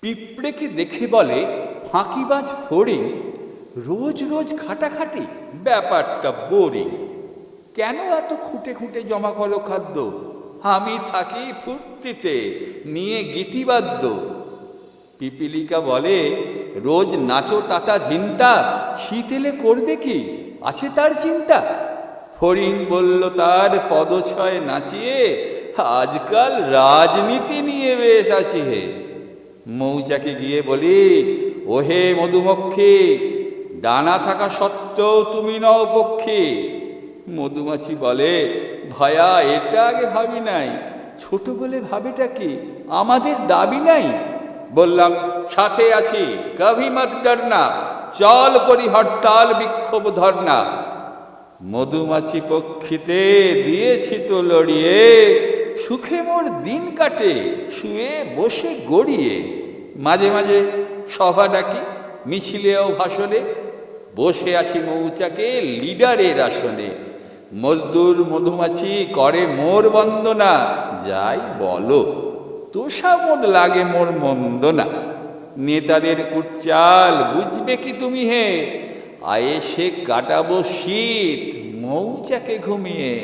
পিঁপড়েকে দেখে বলে ফাঁকিবাজ ফড়িং, রোজ রোজ খাটাখাটি, ব্যাপারটা বোরিং। কেন এত খুঁটে খুঁটে জমা করো খাদ্য? আমি থাকি ফুর্তিতে, নিয়ে গীতিবাদ্য। পিপিলিকা বলে, রোজ নাচো তাতা ধিনতা, শীত এলে করবে কি, আছে তার চিন্তা? ফড়িং বলল তার পদছয় নাচিয়ে, আজকাল রাজনীতি নিয়ে বেশ আছি হে। মৌচাকে গিয়ে বলি, ওহে মধুমক্ষী, ডানা থাকা সত্ত্বেও তুমি নও পক্ষী। মধুমাছি বলে, ভায়া এটা আগে ভাবি নাই, ছোট বলে ভাবেটা কি, আমাদের দাবি নাই। বললাম, সাথে আছি, কভি মত ডরনা, চল করি হরতাল বিক্ষোভ ধর্না। মধুমাছি পক্ষীতে দিয়েছি তো লড়িয়ে, সুখে মোর দিন কাটে শুয়ে বসে গড়িয়ে। মাঝে মাঝে সভা ডাকি, মিছিলেও ভাষণে, বসে আছি মৌচাকে লিডারের আসনে। মজদুর মধুমাছি করে মোর বন্দনা, যাই বলো তোষামোদ লাগে মোর মন্দ না। নেতাদের কুটচাল বুঝবে কি তুমি হে, আয়ে সে কাটাবো শীত মৌচাকে ঘুমিয়ে।